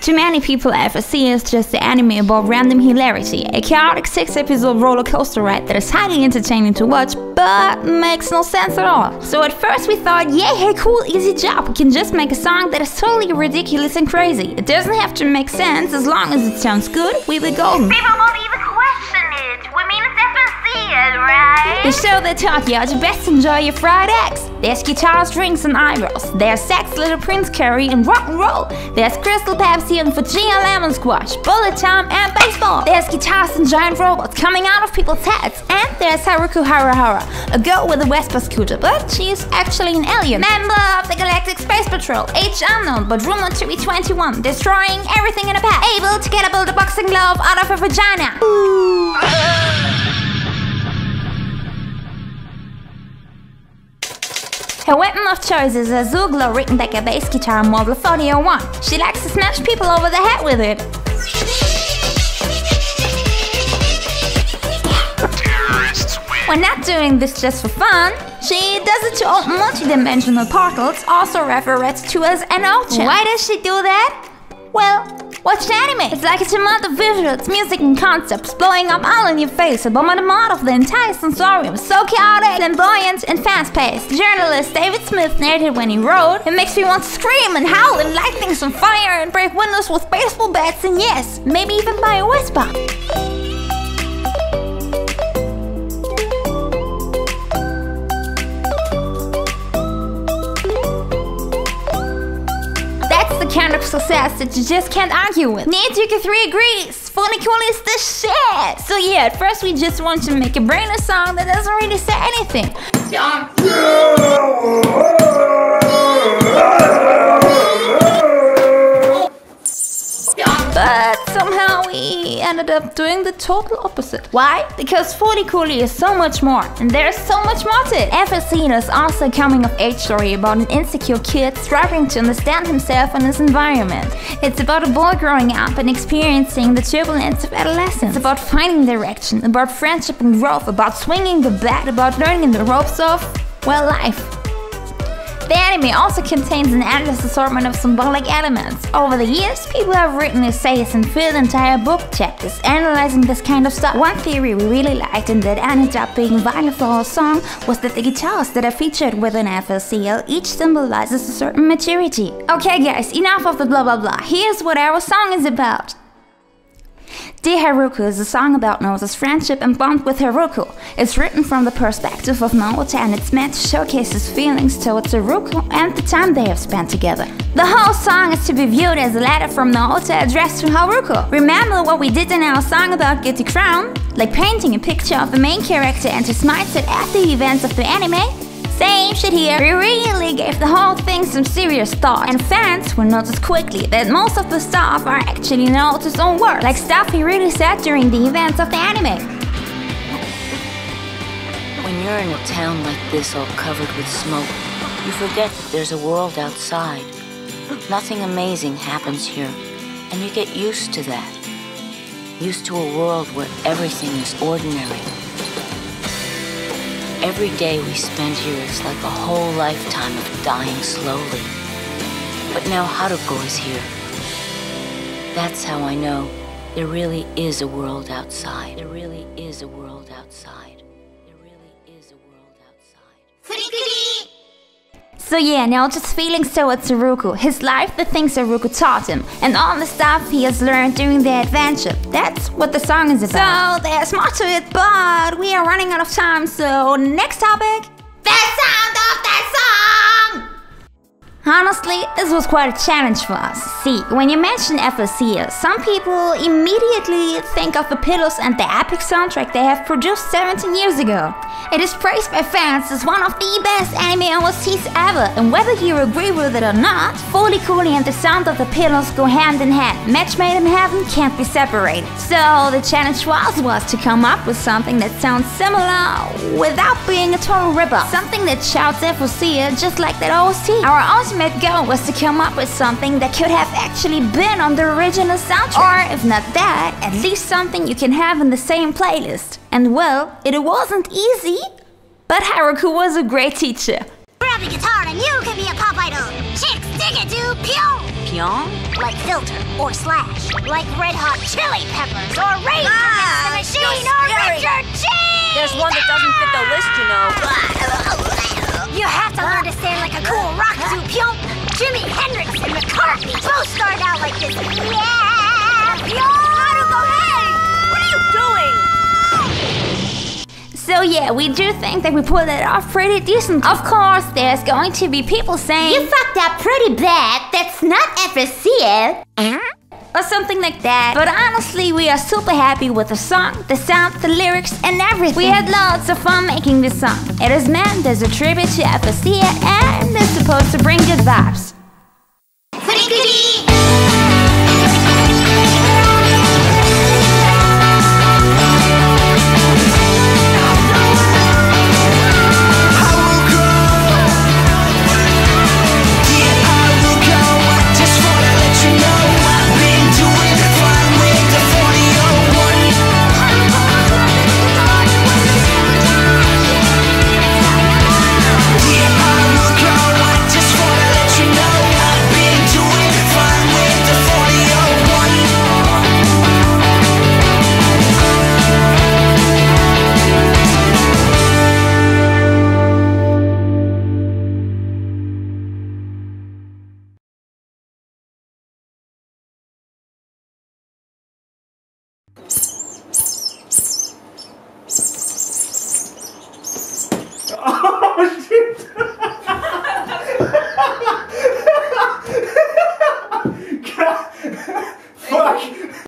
To many people, FLCL is just the anime about random hilarity, a chaotic 6-episode roller coaster ride that is highly entertaining to watch, but makes no sense at all. So at first we thought, yeah, hey, cool, easy job, we can just make a song that is totally ridiculous and crazy. It doesn't have to make sense, as long as it sounds good, we will golden. People won't even question it. We mean, it's FLCL, right? The show that taught you how to best enjoy your fried eggs. There's guitars, drinks, and eyebrows. There's sex, little Prince curry, and rock and roll. There's Crystal Pepsi and Fujia lemon squash, bullet time, and baseball. There's guitars and giant robots coming out of people's heads. And there's Haruko Haruhara, a girl with a Vespa scooter, but she's actually an alien. Member of the Galactic Space Patrol, age unknown, but rumored to be 21, destroying everything in a path, able to catapult a boxing glove out of her vagina. Her weapon of choice is a azureglo Rickenbacker bass guitar model 4001. She likes to smash people over the head with it. When not doing this just for fun, she does it to open multi-dimensional portals, also referred to as an ocean. Why does she do that? Well, watch the anime. It's like a tumult of visuals, music and concepts blowing up all in your face, a bombardment of the entire sensorium, so chaotic, flamboyant, and fast-paced. Journalist David Smith narrated when he wrote, "It makes me want to scream and howl and light things on fire and break windows with baseball bats and yes, maybe even buy a Vespa." The kind of success that you just can't argue with. Neotokio3 agrees, FLCL is the shit! So yeah, at first we just want to make a brainless song that doesn't really say anything. But somehow we ended up doing the total opposite. Why? Because FLCL is so much more, and there's so much more to it. FLCL is also a coming-of-age story about an insecure kid struggling to understand himself and his environment. It's about a boy growing up and experiencing the turbulence of adolescence. It's about finding direction, about friendship and growth, about swinging the bat, about learning the ropes of, well, life. The anime also contains an endless assortment of symbolic elements. Over the years, people have written essays and filled entire book chapters analyzing this kind of stuff. One theory we really liked and that ended up being vital for our song was that the guitars that are featured within FLCL each symbolizes a certain maturity. Okay guys, enough of the blah blah blah. Here's what our song is about. Dear Haruko is a song about Naota's friendship and bond with Haruko. It's written from the perspective of Naota and it's meant to showcase his feelings towards Haruko and the time they have spent together. The whole song is to be viewed as a letter from Naota addressed to Haruko. Remember what we did in our song about Guilty Crown? Like painting a picture of the main character and his mindset after the events of the anime? Same shit here. We really gave the whole thing some serious thought, and fans will notice quickly that most of the stuff are actually Naota's own words, like stuff he really said during the events of the anime. When you're in a town like this all covered with smoke, you forget that there's a world outside. Nothing amazing happens here, and you get used to that. Used to a world where everything is ordinary. Every day we spend here is like a whole lifetime of dying slowly. But now Haruko is here. That's how I know there really is a world outside. There really is a world outside. There really is a world outside. So yeah, Naota's feelings towards Haruko, his life, the things Haruko taught him, and all the stuff he has learned during the adventure. That's what the song is about. So there's more to it, but we are running out of time, so next topic. The sound of that song! Honestly, this was quite a challenge for us. See, when you mention FLCL, some people immediately think of the Pillows and the epic soundtrack they have produced 17 years ago. It is praised by fans as one of the best anime OSTs ever, and whether you agree with it or not, FLCL and the sound of the Pillows go hand in hand. Match made in heaven can't be separated. So the challenge was to come up with something that sounds similar without being a total rip-off. Something that shouts FLCL just like that OST. Our ultimate goal was to come up with something that could have actually been on the original soundtrack. Or if not that, at least something you can have in the same playlist. And well, it wasn't easy, but Haruko was a great teacher. Grab the guitar and you can be a pop idol. Chicks dig it, dude. Pew! Pyong? Like filter or slash. Like red hot chili peppers or Rage Against the Machine or Richard Cheese! There's one that doesn't fit the list, you know. You have to learn to stand like a cool rock zoo, Pyong. Jimi Hendrix and McCartney both started out like this. Yeah! Pyong! Haruko, hey! What are you doing? So yeah, we do think that we pulled it off pretty decent. Of course, there's going to be people saying, "You fucked up pretty bad, that's not FLCL." or something like that. But honestly, we are super happy with the song, the sound, the lyrics, and everything. We had lots of fun making this song. It is meant as a tribute to FLCL and is supposed to bring good vibes.